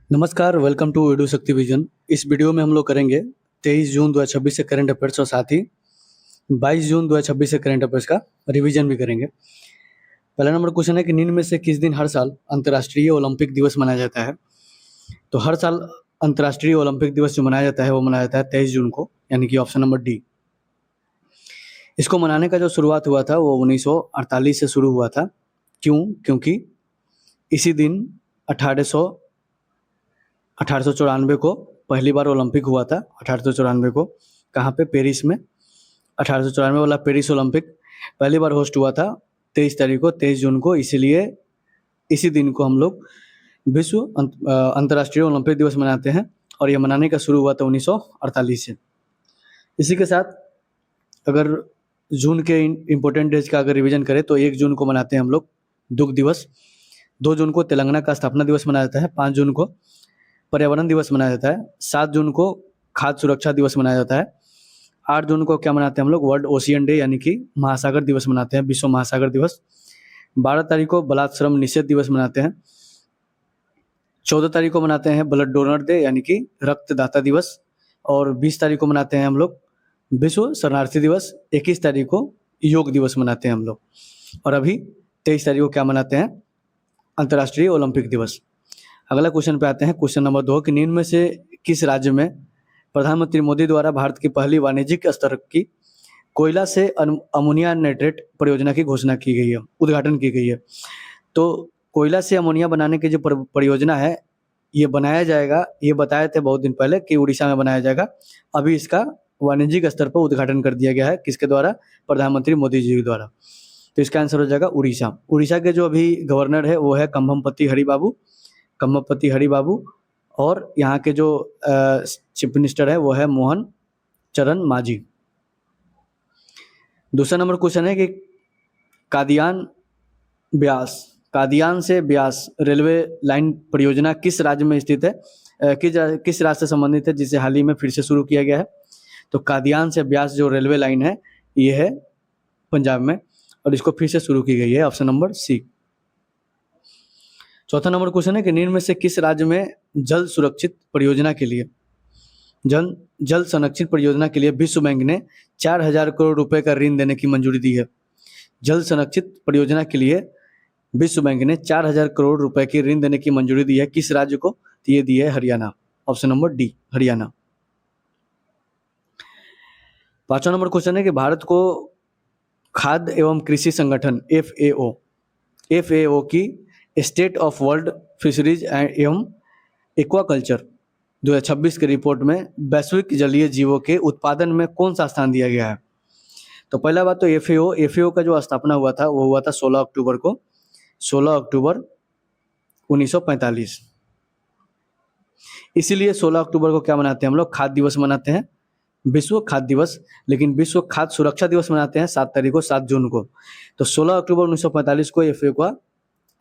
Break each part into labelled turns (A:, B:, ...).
A: नमस्कार, welcome to video शक्ति vision. इस वीडियो में हम लोग करेंगे 23 जून 2026 से करंट अफेयर्स और साथ ही 22 जून 2026 से करंट अफेयर्स का रिवीजन भी करेंगे। पहला नंबर क्वेश्चन है कि निम्न में से किस दिन हर साल अंतर्राष्ट्रीय ओलंपिक दिवस मनाया जाता है। तो हर साल अंतर्राष्ट्रीय ओलंपिक दिवस जो मनाया जाता है वो मनाया जाता है 23 जून को, यानी कि ऑप्शन नंबर डी। इसको मनाने का जो शुरुआत हुआ था वो 1948 से शुरू हुआ था। क्यों? क्योंकि इसी दिन 1894 को पहली बार ओलंपिक हुआ था। 1894 को कहाँ पे? पेरिस में। 1894 वाला पेरिस ओलंपिक पहली बार होस्ट हुआ था 23 जून को। इसीलिए इसी दिन को हम लोग विश्व अंतर्राष्ट्रीय ओलंपिक दिवस मनाते हैं और ये मनाने का शुरू हुआ था 1948 से। इसी के साथ अगर जून के इम्पोर्टेंट डेज का अगर रिवीजन करें तो 1 जून को मनाते हैं हम लोग दुग्ध दिवस। 2 जून को तेलंगाना का स्थापना दिवस मनाया जाता है। 5 जून को पर्यावरण दिवस मनाया जाता है। 7 जून को खाद्य सुरक्षा दिवस मनाया जाता है। 8 जून को क्या मनाते हैं हम लोग? वर्ल्ड ओशियन डे, यानी कि महासागर दिवस मनाते हैं, विश्व महासागर दिवस। 12 तारीख को बलात्श्रम निषेध दिवस मनाते हैं। 14 तारीख को मनाते हैं ब्लड डोनर डे, यानी कि रक्तदाता दिवस। और 20 तारीख को मनाते हैं हम लोग विश्व शरणार्थी दिवस। 21 तारीख को योग दिवस मनाते हैं हम लोग। और अभी 23 तारीख को क्या मनाते हैं? अंतर्राष्ट्रीय ओलंपिक दिवस। अगला क्वेश्चन पे आते हैं, क्वेश्चन नंबर 2 कि निम्न में से किस राज्य में प्रधानमंत्री मोदी द्वारा भारत की पहली वाणिज्यिक स्तर की कोयला से अमोनिया नाइट्रेट परियोजना की घोषणा की गई है, उद्घाटन की गई है। तो कोयला से अमोनिया बनाने की जो परियोजना है ये बनाया जाएगा, ये बताए थे बहुत दिन पहले कि उड़ीसा में बनाया जाएगा। अभी इसका वाणिज्यिक स्तर पर उद्घाटन कर दिया गया है। किसके द्वारा? प्रधानमंत्री मोदी जी के द्वारा। तो इसका आंसर हो जाएगा उड़ीसा। उड़ीसा के जो अभी गवर्नर है वो है कंभमपति हरिबाबू। और यहाँ के जो चीफ मिनिस्टर है वो है मोहन चरण मांझी। दूसरा नंबर क्वेश्चन है कि कादियान से ब्यास रेलवे लाइन परियोजना किस राज्य में स्थित है? किस राज्य से संबंधित है जिसे हाल ही में फिर से शुरू किया गया है? तो कादियान से ब्यास जो रेलवे लाइन है ये है पंजाब में और इसको फिर से शुरू की गई है, ऑप्शन नंबर सी। चौथा नंबर क्वेश्चन है कि निम्न में से किस राज्य में जल संरक्षित परियोजना के लिए विश्व बैंक ने 4,000 करोड़ रुपए का ऋण देने की मंजूरी दी है? जल संरक्षित परियोजना के लिए विश्व बैंक ने 4,000 करोड़ रुपए की ऋण देने की मंजूरी दी है। किस राज्य को? तो ये दी है Haryana, option number D, Haryana. पांचवा नंबर क्वेश्चन है कि भारत को खाद्य एवं कृषि संगठन FAO की स्टेट ऑफ वर्ल्ड फिशरीज एवं एक्वाकल्चर 2026 की रिपोर्ट में वैश्विक जलीय जीवों के उत्पादन में कौन सा स्थान दिया गया है? तो पहला बात तो FAO का जो स्थापना हुआ था वो हुआ था 16 अक्टूबर 1945। इसीलिए 16 अक्टूबर को क्या मनाते हैं हम लोग? खाद्य दिवस मनाते हैं, विश्व खाद्य दिवस। लेकिन विश्व खाद्य सुरक्षा दिवस मनाते हैं 7 जून को। तो 16 अक्टूबर 1945 को FAO का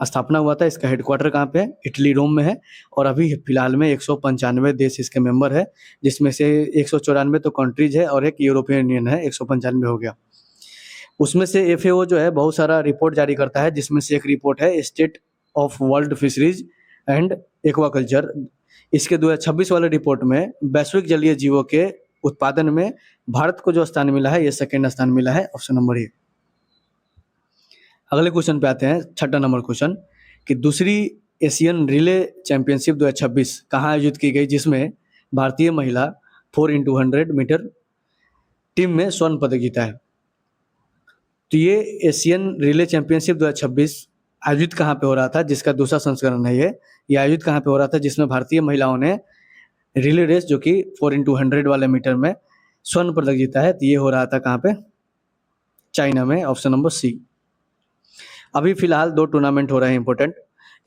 A: स्थापना हुआ था। इसका हेडक्वार्टर कहाँ पे है? इटली, रोम में है। और अभी फिलहाल में 195 देश इसके मेंबर है, जिसमें से 194 तो कंट्रीज है और एक यूरोपियन यूनियन है। 195 हो गया। उसमें से FAO जो है बहुत सारा रिपोर्ट जारी करता है, जिसमें से एक रिपोर्ट है state of world fisheries and aquaculture. इसके 2026 वाले रिपोर्ट में वैश्विक जलीय जीवों के उत्पादन में भारत को जो स्थान मिला है ये सेकेंड स्थान मिला है, ऑप्शन नंबर ए। अगले क्वेश्चन पे आते हैं, छठा नंबर क्वेश्चन कि दूसरी एशियन रिले चैंपियनशिप 2026 कहाँ आयोजित की गई, जिसमें भारतीय महिला 4x100 मीटर टीम में स्वर्ण पदक जीता है? तो ये एशियन रिले चैंपियनशिप 2026 आयोजित कहाँ पे हो रहा था, जिसका दूसरा संस्करण है ये आयोजित कहाँ पे हो रहा था, जिसमें भारतीय महिलाओं ने रिले रेस जो कि 4x100 वाले मीटर में स्वर्ण पदक जीता है। तो ये हो रहा था कहाँ पे? चाइना में, ऑप्शन नंबर सी। अभी फिलहाल 2 टूर्नामेंट हो रहे हैं इंपॉर्टेंट।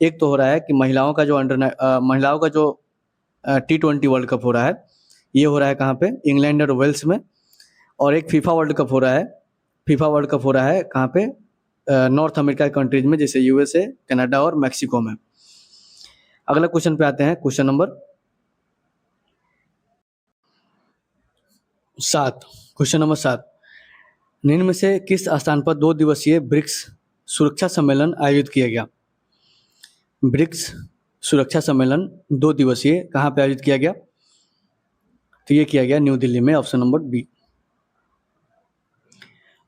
A: एक तो हो रहा है कि महिलाओं का जो T20 वर्ल्ड कप हो रहा है, ये हो रहा है कहाँ पे? इंग्लैंड और वेल्स में। और एक फीफा वर्ल्ड कप हो रहा है कहाँ पे? नॉर्थ अमेरिका के कंट्रीज में, जैसे USA, कनाडा और मैक्सिको में। अगला क्वेश्चन पे आते हैं, क्वेश्चन नंबर 7। निम्न में से किस स्थान पर 2 दिवसीय ब्रिक्स सुरक्षा सम्मेलन आयोजित किया गया? ब्रिक्स सुरक्षा सम्मेलन 2 दिवसीय कहाँ पे आयोजित किया गया? तो ये किया गया न्यू दिल्ली में, ऑप्शन नंबर बी।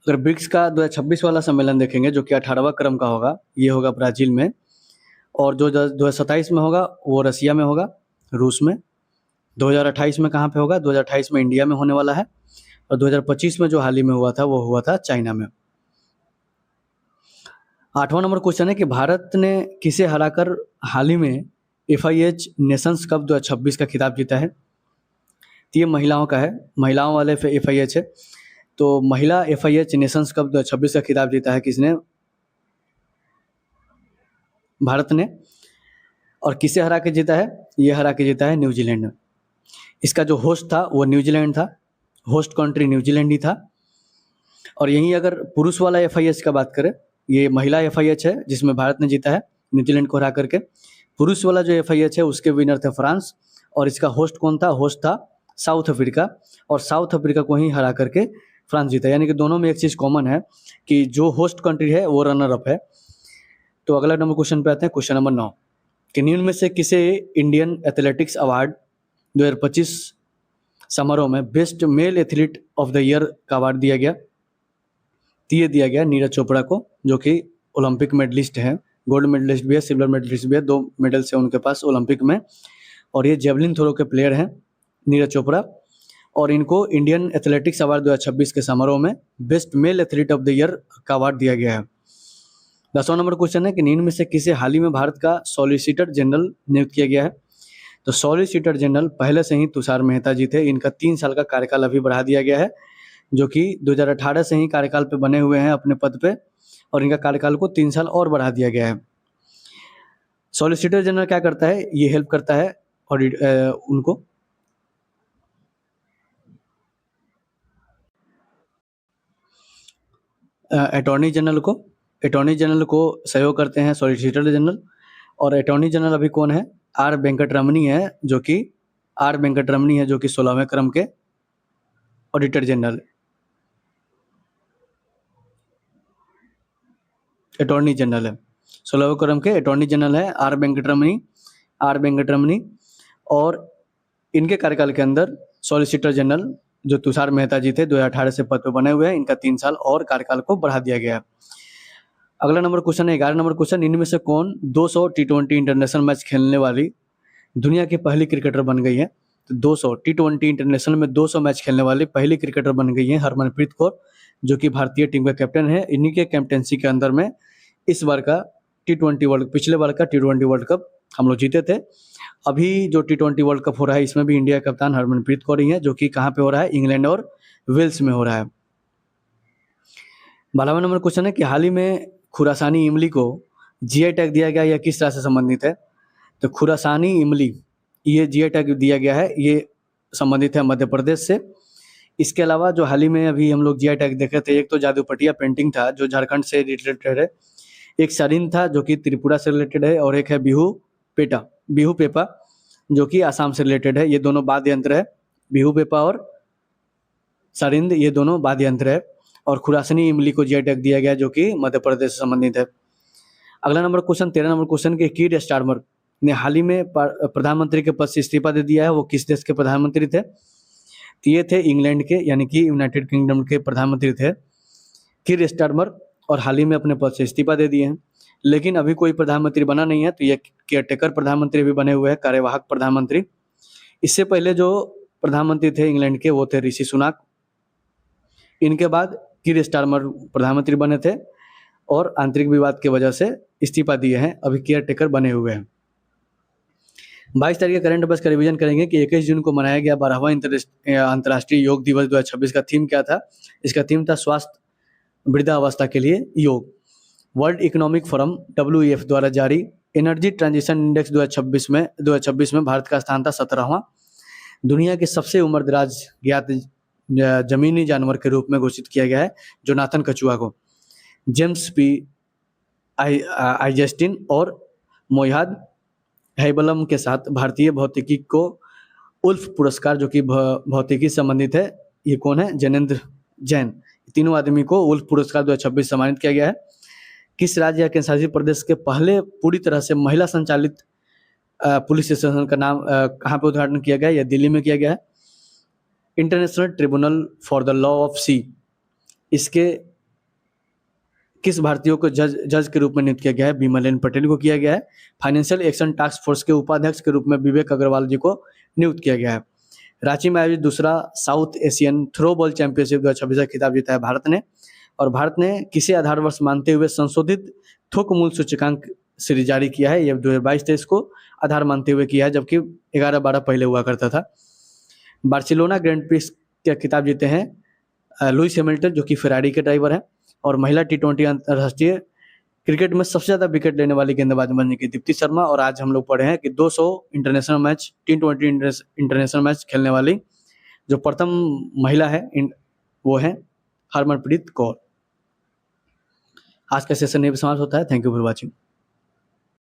A: अगर ब्रिक्स का 2026 वाला सम्मेलन देखेंगे जो कि 18वां क्रम का होगा, ये होगा ब्राजील में, और जो 2027 में होगा वो रसिया में होगा, रूस में। 2028 में कहाँ पे होगा? 2028 में इंडिया में होने वाला है, और 2025 में जो हाल ही में हुआ था वो हुआ था चाइना में। 8वां नंबर क्वेश्चन है कि भारत ने किसे हराकर हाल ही में FIH नेशंस कप 2026 का खिताब जीता है? तो ये महिलाओं का है, महिलाओं वाले FIH है। तो महिला FIH नेशंस कप 2026 का खिताब जीता है किसने? भारत ने। और किसे हरा के जीता है? ये हरा के जीता है न्यूजीलैंड ने। इसका जो होस्ट था वो न्यूजीलैंड था, होस्ट कंट्री न्यूजीलैंड ही था। और यहीं अगर पुरुष वाला FIH का बात करें, ये महिला FIH है जिसमें भारत ने जीता है न्यूजीलैंड को हरा करके। पुरुष वाला जो FIH है उसके विनर थे फ्रांस, और इसका होस्ट कौन था? होस्ट था साउथ अफ्रीका, और साउथ अफ्रीका को ही हरा करके फ्रांस जीता। यानी कि दोनों में एक चीज़ कॉमन है कि जो होस्ट कंट्री है वो रनर अप है। तो अगला नंबर क्वेश्चन पे आते हैं, क्वेश्चन नंबर 9 कि निम्न में से किसे इंडियन एथलेटिक्स अवार्ड 2025 समारोह में best male athlete of the year का अवार्ड दिया गया? ये दिया गया नीरज चोपड़ा को, जो कि ओलंपिक मेडलिस्ट हैं, गोल्ड मेडलिस्ट भी है, सिल्वर मेडलिस्ट भी है, 2 मेडल्स है उनके पास ओलंपिक में। और ये जेवलिन थ्रो के प्लेयर हैं नीरज चोपड़ा, और इनको इंडियन एथलेटिक्स अवार्ड 2026 के समारोह में best male athlete of the year का अवार्ड दिया गया है। 10वां नंबर क्वेश्चन है कि निम्न में से किसे हाल ही में भारत का सॉलिसिटर जनरल नियुक्त किया गया है? तो सॉलिसिटर जनरल पहले से ही तुषार मेहता जी थे, इनका 3 साल का कार्यकाल अभी बढ़ा दिया गया है, जो कि 2018 से ही कार्यकाल पे बने हुए हैं अपने पद पे, और इनका कार्यकाल को 3 साल और बढ़ा दिया गया है। सॉलिसिटर जनरल क्या करता है? ये हेल्प करता है ऑडिट उनको अटॉर्नी जनरल को सहयोग करते हैं सॉलिसिटर जनरल। और अटॉर्नी जनरल अभी कौन है? आर वेंकटरमणी है, जो कि 16वें क्रम के ऑडिटर जनरल, अटॉर्नी जनरल है। 16वें क्रम के अटॉर्नी जनरल है आर वेंकटरमणी। और इनके कार्यकाल के अंदर सॉलिसिटर जनरल जो तुषार मेहता जी थे 2018 से पद पर बने हुए हैं, इनका 3 साल और कार्यकाल को बढ़ा दिया गया है। अगला नंबर क्वेश्चन है 11 नंबर क्वेश्चन, इनमें से कौन 200 T20 इंटरनेशनल मैच खेलने वाली दुनिया की पहली क्रिकेटर बन गई है? तो 200 T20 इंटरनेशनल में 200 मैच खेलने वाली पहली क्रिकेटर बन गई है हरमनप्रीत कौर, जो कि भारतीय टीम का कैप्टन है। इन्हीं के कैप्टनसी के अंदर में इस बार का पिछले बार का T20 वर्ल्ड कप हम लोग जीते थे। अभी जो T20 वर्ल्ड कप हो रहा है इसमें भी इंडिया का कप्तान हरमनप्रीत कौर ही है, जो कि कहाँ पे हो रहा है? इंग्लैंड और वेल्स में हो रहा है। 12वां नंबर क्वेश्चन है कि हाल ही में खुरासानी इमली को GI टैग दिया गया, यह किस तरह से संबंधित है? तो खुरासानी इमली ये GI टैग दिया गया है, ये संबंधित है मध्य प्रदेश से। इसके अलावा जो हाल ही में अभी हम लोग GI टैग देखे थे, एक तो जादूपटिया पेंटिंग था जो झारखंड से रिलेटेड है, एक सरिन था जो कि त्रिपुरा से रिलेटेड है, और एक है बिहू पेपा जो कि आसाम से रिलेटेड है। ये दोनों वाद्य यंत्र है, बिहू पेपा और सरिंद ये दोनों वाद्य यंत्र है। और खुरासनी इमली को GI टैग दिया गया जो कि मध्य प्रदेश से संबंधित है। अगला नंबर क्वेश्चन 13 नंबर क्वेश्चन के कीर स्टारमर ने हाल ही में प्रधानमंत्री के पद से इस्तीफा दे दिया है, वो किस देश के प्रधानमंत्री थे? तो ये थे इंग्लैंड के, यानी कि यूनाइटेड किंगडम के प्रधानमंत्री थे कीर स्टारमर, और हाल ही में अपने पद से इस्तीफा दे दिए हैं। लेकिन अभी कोई प्रधानमंत्री बना नहीं है, तो ये केयरटेकर प्रधानमंत्री भी बने हुए हैं, कार्यवाहक प्रधानमंत्री। इससे पहले जो प्रधानमंत्री थे इंग्लैंड के वो थे ऋषि सुनाक। इनके बाद कीर स्टारमर प्रधानमंत्री बने थे और आंतरिक विवाद की वजह से इस्तीफा दिए हैं, अभी केयरटेकर बने हुए हैं। 22 तारीख का करंट अफेयर्स का रिवीजन करेंगे कि 21 जून को मनाया गया 12वां अंतर्राष्ट्रीय योग दिवस 2026 का थीम क्या था? इसका थीम था स्वास्थ्य वृद्धावस्था के लिए योग। वर्ल्ड इकोनॉमिक फोरम WEF द्वारा जारी एनर्जी ट्रांजिशन इंडेक्स 2026 में भारत का स्थान था 17वां। दुनिया के सबसे उम्रदराज ज्ञात जमीनी जानवर के रूप में घोषित किया गया है जोनाथन कछुआ को। जेम्स पी आइजेस्टिन और मोयाद हैबलम के साथ भारतीय भौतिकी को उल्फ पुरस्कार, जो कि भौतिकी संबंधित है, ये कौन है? जैनेंद्र जैन। तीनों आदमी को उल्फ पुरस्कार 2026 सम्मानित किया गया है। किस राज्य या केंद्र शासित प्रदेश के पहले पूरी तरह से महिला संचालित पुलिस स्टेशन का नाम कहाँ पे उद्घाटन किया गया है? यह दिल्ली में किया गया है। International tribunal for the law of sea, इसके किस भारतीय को जज के रूप में नियुक्त किया गया है? बिमलेन पटेल को किया गया है। फाइनेंशियल एक्शन टास्क फोर्स के उपाध्यक्ष के रूप में विवेक अग्रवाल जी को नियुक्त किया गया है। रांची में आयोजित दूसरा साउथ एशियन थ्रोबॉल चैंपियनशिप 2026 खिताब जीता है भारत ने। और भारत ने किसे आधार वर्ष मानते हुए संशोधित थोक मूल्य सूचकांक सीरीज जारी किया है? यह 2022-23 को आधार मानते हुए किया है, जबकि 11-12 पहले हुआ करता था। बार्सिलोना ग्रैंड प्रिक्स का खिताब जीते हैं लुइस हैमिल्टन, जो कि फेरारी के ड्राइवर हैं। और महिला T20 अंतर्राष्ट्रीय क्रिकेट में सबसे ज़्यादा विकेट लेने वाली गेंदबाज बनी की दीप्ति शर्मा। और आज हम लोग पढ़े हैं कि 200 international match T20 international match खेलने वाली जो प्रथम महिला है वो है हरमनप्रीत कौर। आज का सेशन यहीं पे समाप्त होता है। Thank you for watching.